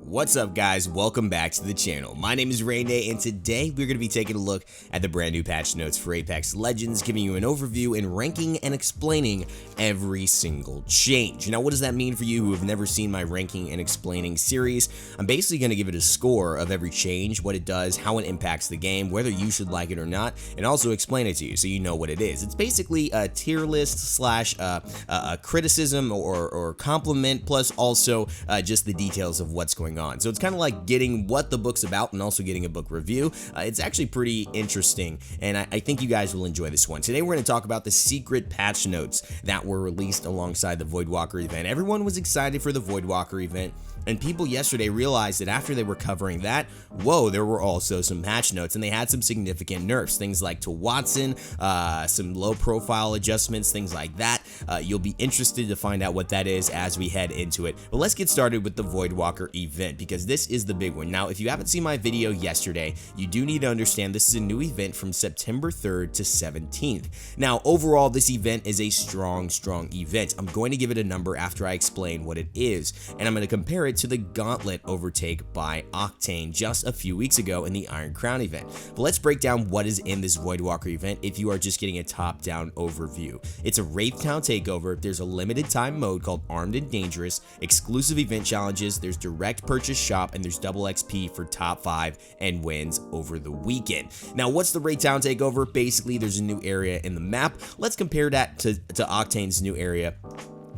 What's up, guys? Welcome back to the channel. My name is Rainday, and today we're going to be taking a look at the brand new patch notes for Apex Legends, giving you an overview and ranking and explaining every single change. Now, what does that mean for you who have never seen my ranking and explaining series? I'm basically going to give it a score of every change, what it does, how it impacts the game, whether you should like it or not, and also explain it to you so you know what it is. It's basically a tier list slash a criticism or compliment, plus also just the details of what's going on. So it's kind of like getting what the book's about and also getting a book review. It's actually pretty interesting, and I think you guys will enjoy this one. Today we're going to talk about the secret patch notes that were released alongside the Voidwalker event. Everyone was excited for the Voidwalker event, and people yesterday realized that after they were covering that, whoa, there were also some patch notes, and they had some significant nerfs, things like to Watson, some low profile adjustments, things like that. You'll be interested to find out what that is as we head into it. But let's get started with the Voidwalker event, because this is the big one. Now, if you haven't seen my video yesterday, you do need to understand this is a new event from September 3rd to 17th. Now, overall, this event is a strong event. I'm going to give it a number after I explain what it is, and I'm going to compare it to the Gauntlet overtake by Octane just a few weeks ago in the Iron Crown event. But let's break down what is in this Voidwalker event if you are just getting a top-down overview. It's a Wraith town takeover, there's a limited time mode called Armed and Dangerous, exclusive event challenges, there's direct purchase shop, and there's double XP for top 5 and wins over the weekend. Now, what's the Wraith town takeover? Basically, there's a new area in the map. Let's compare that to Octane's new area,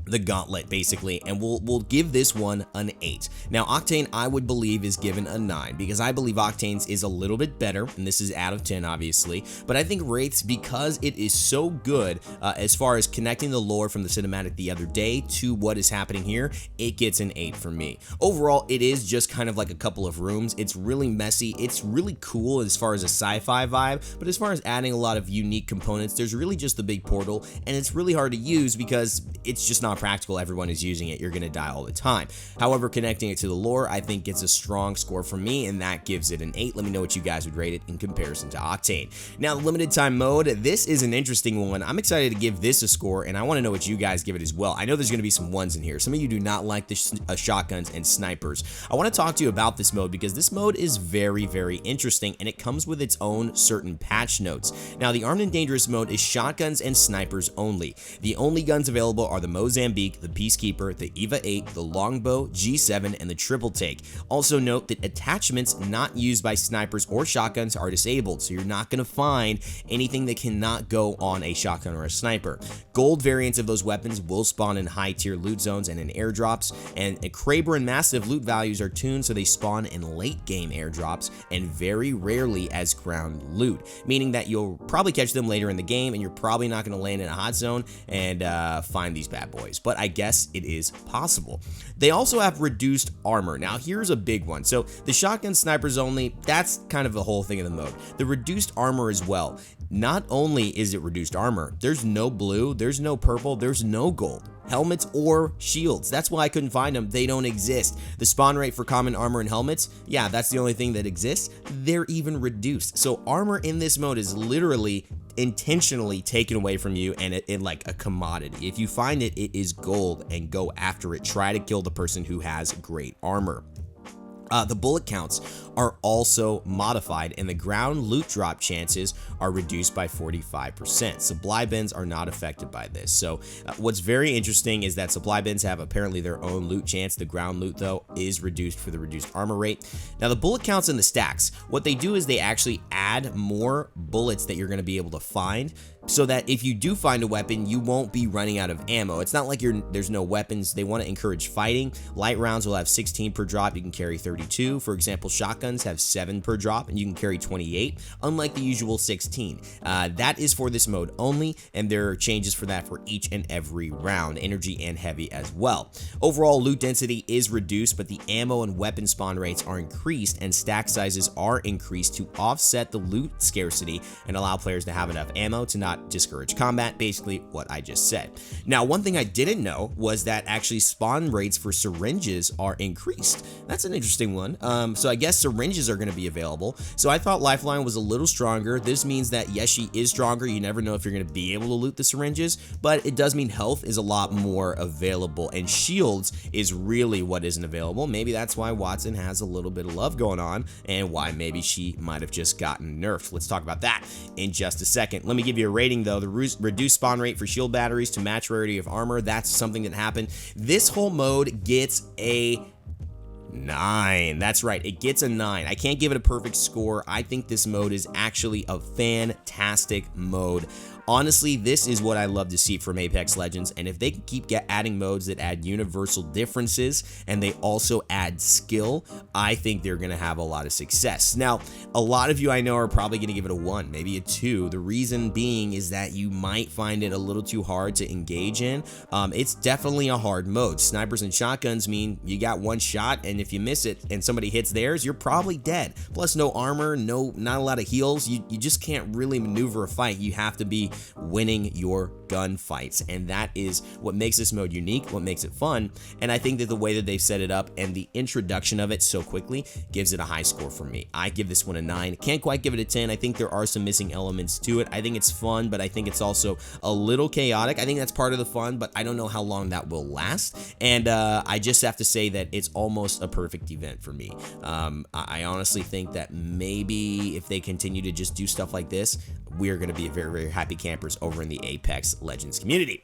the Gauntlet, basically, and we'll give this one an 8. Now, Octane, I would believe, is given a 9 because I believe Octane's is a little bit better, and this is out of 10, obviously, but I think Wraith's, because it is so good as far as connecting the lore from the cinematic the other day to what is happening here, it gets an 8 from me. Overall, it is just kind of like a couple of rooms. It's really messy. It's really cool as far as a sci-fi vibe, but as far as adding a lot of unique components, there's really just the big portal, and it's really hard to use because it's just not practical. Everyone is using it. You're going to die all the time. However, connecting it to the lore, I think gets a strong score from me, and that gives it an 8. Let me know what you guys would rate it in comparison to Octane. Now, the limited time mode, this is an interesting one. I'm excited to give this a score, and I want to know what you guys give it as well. I know there's going to be some ones in here. Some of you do not like the shotguns and snipers. I want to talk to you about this mode because this mode is very interesting, and it comes with its own certain patch notes. Now, the Armed and Dangerous mode is shotguns and snipers only. The only guns available are the Mozambique, the Peacekeeper, the EVA 8, the Longbow, G7, and the Triple Take. Also note that attachments not used by snipers or shotguns are disabled, so you're not going to find anything that cannot go on a shotgun or a sniper. Gold variants of those weapons will spawn in high tier loot zones and in airdrops, and Kraber and Massive loot values are tuned so they spawn in late game airdrops and very rarely as ground loot, meaning that you'll probably catch them later in the game and you're probably not going to land in a hot zone and find these bad boys. But I guess it is possible. They also have reduced armor. Now, here's a big one. So the shotgun snipers only, that's kind of the whole thing of the mode. The reduced armor as well. Not only is it reduced armor, there's no blue, there's no purple, there's no gold. Helmets or shields. That's why I couldn't find them. They don't exist. The spawn rate for common armor and helmets, yeah, that's the only thing that exists. They're even reduced. So armor in this mode is literally intentionally taken away from you and in like a commodity. If you find it, it is gold, and go after it. Try to kill the person who has great armor. The bullet counts are also modified, and the ground loot drop chances are reduced by 45%. Supply bins are not affected by this. So what's very interesting is that supply bins have apparently their own loot chance. The ground loot, though, is reduced for the reduced armor rate. Now, the bullet counts and the stacks, what they do is they actually add more bullets that you're going to be able to find, so that if you do find a weapon, you won't be running out of ammo. It's not like there's no weapons. They want to encourage fighting. Light rounds will have 16 per drop. You can carry 32. For example, shotguns have 7 per drop, and you can carry 28, unlike the usual 16. That is for this mode only, and there are changes for that for each and every round, energy and heavy as well. Overall, loot density is reduced, but the ammo and weapon spawn rates are increased, and stack sizes are increased to offset the loot scarcity and allow players to have enough ammo to not discourage combat, basically what I just said. Now, one thing I didn't know was that actually spawn rates for syringes are increased. That's an interesting one. So I guess syringes are going to be available. So I thought Lifeline was a little stronger. This means that yes, she is stronger. You never know if you're going to be able to loot the syringes, but it does mean health is a lot more available, and shields is really what isn't available. Maybe that's why Wattson has a little bit of love going on, and why maybe she might have just gotten nerfed. Let's talk about that in just a second. Let me give you a rating though. The reduced spawn rate for shield batteries to match rarity of armor, that's something that happened. This whole mode gets a 9. That's right, it gets a 9. I can't give it a perfect score. I think this mode is actually a fantastic mode. Honestly, this is what I love to see from Apex Legends, and if they can keep adding modes that add universal differences and they also add skill, I think they're going to have a lot of success. Now, a lot of you I know are probably going to give it a 1, maybe a 2. The reason being is that you might find it a little too hard to engage in. It's definitely a hard mode. Snipers and shotguns mean you got one shot, and if you miss it and somebody hits theirs, you're probably dead. Plus, no armor, not a lot of heals. You just can't really maneuver a fight. You have to be winning your gunfights, and that is what makes this mode unique, what makes it fun. And I think that the way that they've set it up and the introduction of it so quickly gives it a high score for me. I give this one a 9. Can't quite give it a 10. I think there are some missing elements to it. I think it's fun, but I think it's also a little chaotic. I think that's part of the fun, but I don't know how long that will last. And I just have to say that it's almost a perfect event for me. I honestly think that maybe if they continue to just do stuff like this, we're going to be very, very happy campers over in the Apex Legends community.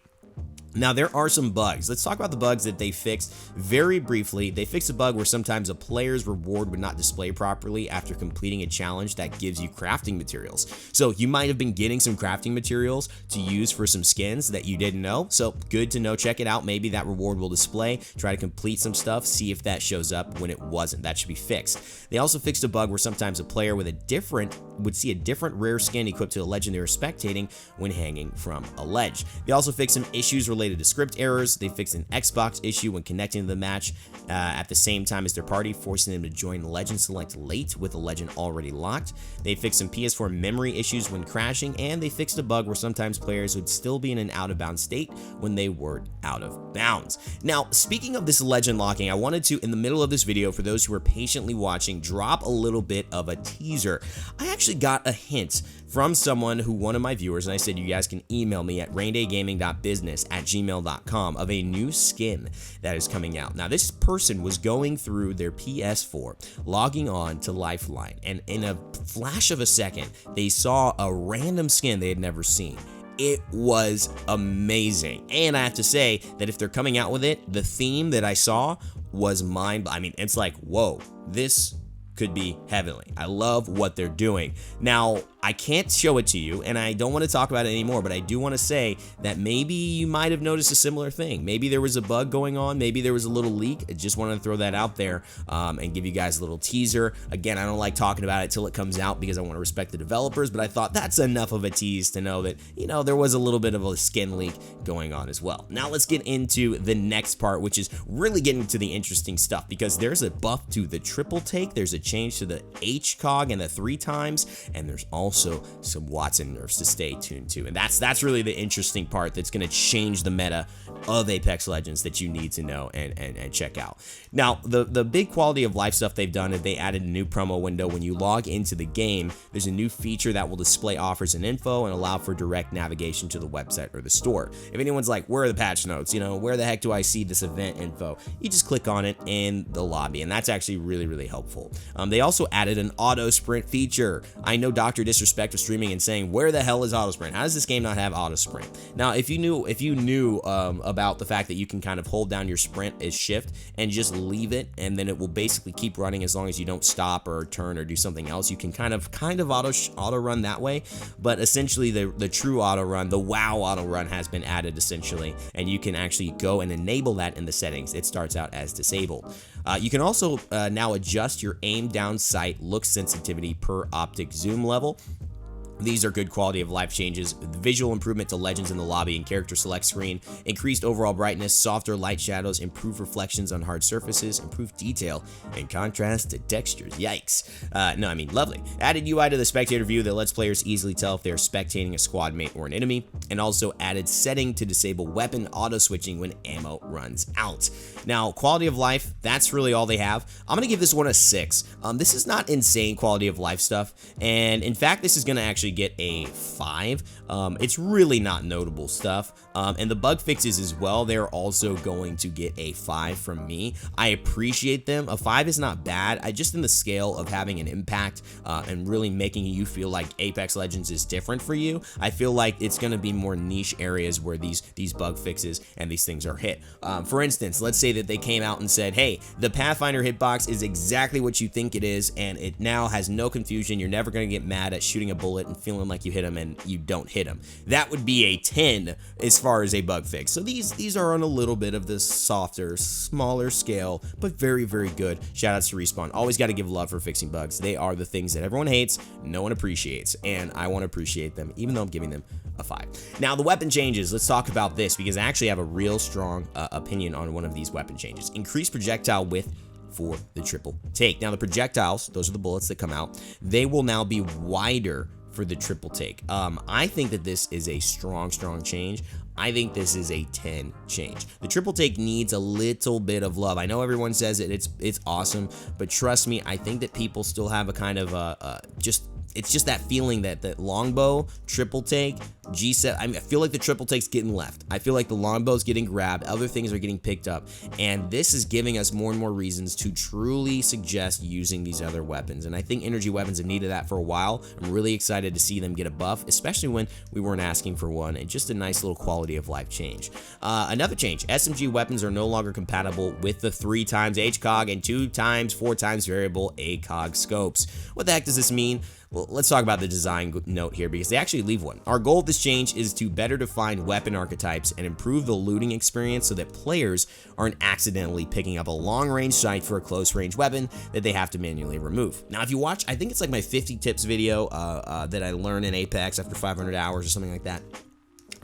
Now, there are some bugs. Let's talk about the bugs that they fixed very briefly. They fixed a bug where sometimes a player's reward would not display properly after completing a challenge that gives you crafting materials. So you might have been getting some crafting materials to use for some skins that you didn't know. So good to know. Check it out. Maybe that reward will display. Try to complete some stuff. See if that shows up when it wasn't. That should be fixed. They also fixed a bug where sometimes a player with would see a different rare skin equipped to a legend they were spectating when hanging from a ledge. They also fixed some issues related to script errors. They fixed an Xbox issue when connecting to the match at the same time as their party, forcing them to join Legend Select late with the legend already locked. They fixed some PS4 memory issues when crashing, and they fixed a bug where sometimes players would still be in an out-of-bounds state when they weren't out of bounds. Now, speaking of this legend locking, I wanted to, in the middle of this video, for those who are patiently watching, drop a little bit of a teaser. I actually got a hint from one of my viewers, and I said you guys can email me at raindaygaming.business@gmail.com of a new skin that is coming out. Now, this person was going through their PS4, logging on to Lifeline, and in a flash of a second, they saw a random skin they had never seen. It was amazing, and I have to say that if they're coming out with it, the theme that I saw was it's like, whoa, this could be heavenly. I love what they're doing. Now, I can't show it to you, and I don't want to talk about it anymore, but I do want to say that maybe you might have noticed a similar thing. Maybe there was a bug going on. Maybe there was a little leak. I just wanted to throw that out there and give you guys a little teaser. Again, I don't like talking about it till it comes out because I want to respect the developers, but I thought that's enough of a tease to know that, there was a little bit of a skin leak going on as well. Now, let's get into the next part, which is really getting to the interesting stuff, because there's a buff to the triple take. There's a change to the HCOG and the 3 times, and there's also some Wattson nerfs to stay tuned to, and that's really the interesting part that's going to change the meta of Apex Legends that you need to know and check out. Now, the big quality of life stuff they've done is they added a new promo window. When you log into the game, there's a new feature that will display offers and info and allow for direct navigation to the website or the store. If anyone's like, where are the patch notes? Where the heck do I see this event info? You just click on it in the lobby, and that's actually really, really helpful. They also added an auto sprint feature. I know Dr. Disrespect was streaming and saying, where the hell is auto sprint? How does this game not have auto sprint? Now, if you knew about the fact that you can kind of hold down your sprint as shift and just leave it, and then it will basically keep running as long as you don't stop or turn or do something else. You can kind of auto run that way, but essentially the true auto run, the WoW auto run, has been added essentially, and you can actually go and enable that in the settings. It starts out as disabled. You can also now adjust your aim down sight look sensitivity per optic zoom level. These are good quality of life changes, visual improvement to legends in the lobby and character select screen, increased overall brightness, softer light shadows, improved reflections on hard surfaces, improved detail, and contrast to textures. Yikes. No, I mean, lovely. Added UI to the spectator view that lets players easily tell if they are spectating a squad mate or an enemy, and also added setting to disable weapon auto switching when ammo runs out. Now, quality of life, that's really all they have. I'm going to give this one a 6. This is not insane quality of life stuff, and in fact, this is going to actually get a 5. It's really not notable stuff, and the bug fixes as well, they're also going to get a 5 from me. I appreciate them. A 5 is not bad. I just in the scale of having an impact and really making you feel like Apex Legends is different for you, I feel like it's going to be more niche areas where these bug fixes and these things are hit. For instance, let's say that they came out and said, hey, the Pathfinder hitbox is exactly what you think it is, and it now has no confusion. You're never going to get mad at shooting a bullet and feeling like you hit him and you don't hit him. That would be a 10 as far as a bug fix. So these are on a little bit of the softer, smaller scale, but very, very good. Shout outs to Respawn. Always got to give love for fixing bugs. They are the things that everyone hates, no one appreciates, and I want to appreciate them, even though I'm giving them a 5. Now, the weapon changes. Let's talk about this because I actually have a real strong opinion on one of these weapon changes. Increased projectile width for the triple take. Now, the projectiles, those are the bullets that come out, they will now be wider for the triple take. I think that this is a strong change. I think this is a 10 change. The triple take needs a little bit of love. I know everyone says it's awesome, but trust me, I think that people still have a kind of it's just that feeling that the longbow, triple take, G7, I feel like the triple take's getting left. I feel like the longbow's getting grabbed, other things are getting picked up, and this is giving us more and more reasons to truly suggest using these other weapons, and I think energy weapons have needed that for a while. I'm really excited to see them get a buff, especially when we weren't asking for one, and just a nice little quality of life change. Another change, SMG weapons are no longer compatible with the 3x HCOG and 2x, 4x variable ACOG scopes. What the heck does this mean? Well, let's talk about the design note here because they actually leave one. Our goal of this change is to better define weapon archetypes and improve the looting experience so that players aren't accidentally picking up a long-range sight for a close-range weapon that they have to manually remove. Now, if you watch, I think it's like my 50 tips video that I learned in Apex after 500 hours or something like that.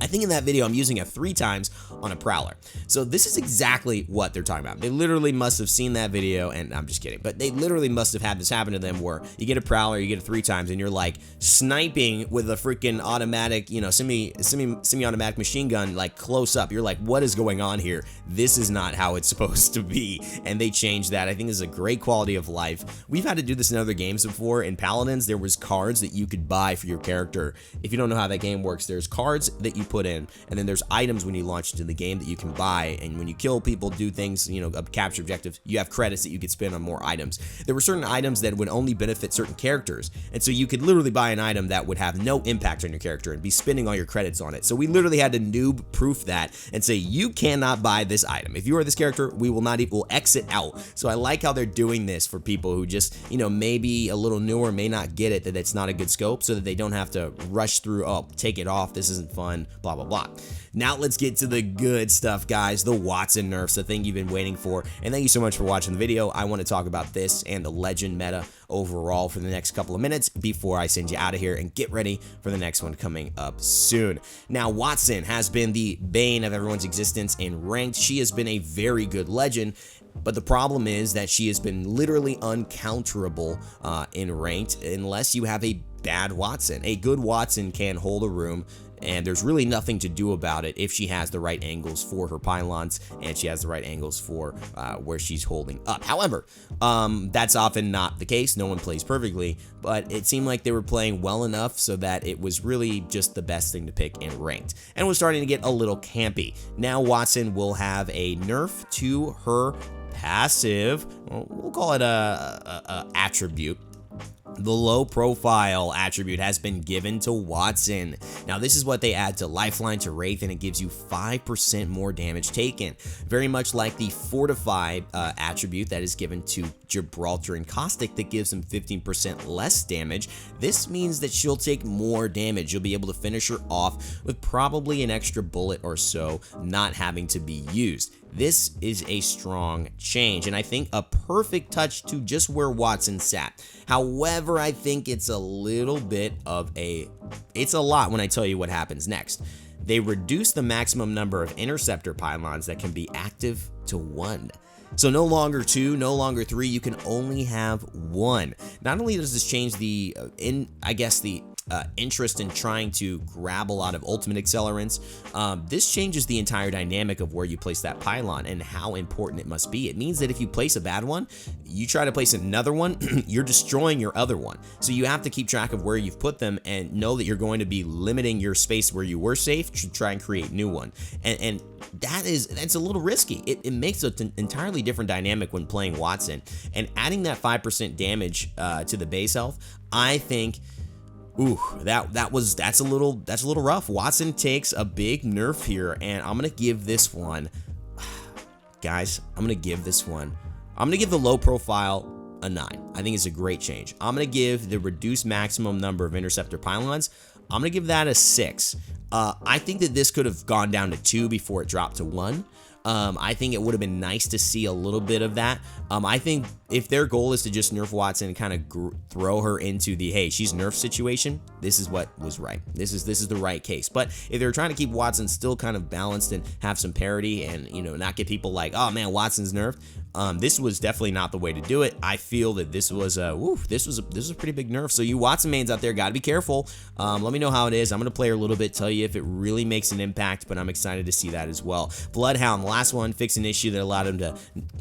I think in that video, I'm using a 3x on a Prowler. So this is exactly what they're talking about. They literally must have seen that video, and I'm just kidding, but they literally must have had this happen to them where you get a Prowler, you get a 3x, and you're like sniping with a freaking automatic, you know, semi-automatic machine gun, like close up. You're like, what is going on here? This is not how it's supposed to be. And they changed that. I think this is a great quality of life. We've had to do this in other games before. In Paladins, there was cards that you could buy for your character. If you don't know how that game works, there's cards that you put in, and then there's items when you launch into the game that you can buy, and when you kill people, do things, you know, capture objectives, you have credits that you could spend on more items. There were certain items that would only benefit certain characters, and so you could literally buy an item that would have no impact on your character and be spending all your credits on it. So we literally had to noob proof that and say, you cannot buy this item. If you are this character, we'll exit out. So I like how they're doing this for people who just, you know, maybe a little newer, may not get it, that it's not a good scope, so that they don't have to rush through, oh, take it off, this isn't fun, blah, blah, blah. Now let's get to the good stuff, guys. The Wattson nerfs, the thing you've been waiting for. And thank you so much for watching the video. I want to talk about this and the legend meta overall for the next couple of minutes before I send you out of here, and get ready for the next one coming up soon. Now, Wattson has been the bane of everyone's existence in ranked. She has been a very good legend, but the problem is that she has been literally uncounterable in ranked unless you have a bad Wattson. A good Wattson can hold a room, and there's really nothing to do about it if she has the right angles for her pylons and she has the right angles for where she's holding up. However, that's often not the case. No one plays perfectly, but it seemed like they were playing well enough so that it was really just the best thing to pick in ranked, and was starting to get a little campy. Now Wattson will have a nerf to her passive, well, we'll call it a attribute. The low profile attribute has been given to Wattson. Now this is what they add to Lifeline to Wraith, and it gives you 5% more damage taken. Very much like the fortified attribute that is given to Gibraltar and Caustic that gives them 15% less damage. This means that she'll take more damage. You'll be able to finish her off with probably an extra bullet or so not having to be used. This is a strong change, and I think a perfect touch to just where Watson sat. However, I think it's a little bit of it's a lot when I tell you what happens next. They reduce the maximum number of interceptor pylons that can be active to 1. So no longer 2, no longer 3, you can only have 1. Not only does this change the interest in trying to grab a lot of ultimate accelerants, this changes the entire dynamic of where you place that pylon and how important it must be. It means that if you place a bad one, you try to place another one, you're destroying your other one. So you have to keep track of where you've put them and know that you're going to be limiting your space where you were safe to try and create new one. And that's a little risky. It makes an entirely different dynamic when playing Watson, and adding that 5% damage to the base health, I think. Ooh, that's a little rough. Watson takes a big nerf here, and I'm gonna give this one, guys. I'm gonna give the low profile a 9. I think it's a great change. I'm gonna give the reduced maximum number of interceptor pylons, I'm gonna give that a 6. I think that this could have gone down to 2 before it dropped to 1. I think it would have been nice to see a little bit of that. I think if their goal is to just nerf Watson and kind of throw her into the, hey, she's nerf situation, this is what was right. This is the right case. But if they're trying to keep Watson still kind of balanced and have some parity and, you know, not get people like, oh man, Watson's nerfed, this was definitely not the way to do it. I feel that this was a pretty big nerf. So you Watson mains out there, gotta be careful. Let me know how it is. I'm gonna play her a little bit, tell you if it really makes an impact, but I'm excited to see that as well. Bloodhound, the last one, fixed an issue that allowed him to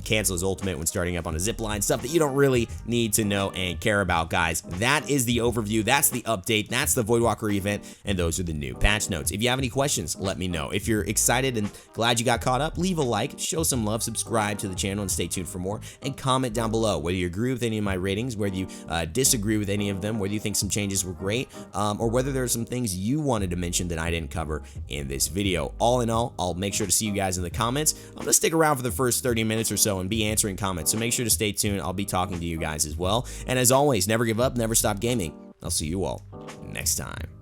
cancel his ultimate when starting up on a zip line. Stuff that you don't really need to know and care about, guys. That is the overview. That's the update. That's the Voidwalker event, and those are the new patch notes. If you have any questions, let me know. If you're excited and glad you got caught up, leave a like, show some love, subscribe to the channel, and stay tuned for more, and comment down below whether you agree with any of my ratings, whether you disagree with any of them, whether you think some changes were great, or whether there are some things you wanted to mention that I didn't cover in this video. All in all, I'll make sure to see you guys in the comments. I'm going to stick around for the first 30 minutes or so and be answering comments, so make sure to stay tuned. I'll be talking to you guys as well. And as always, never give up, never stop gaming. I'll see you all next time.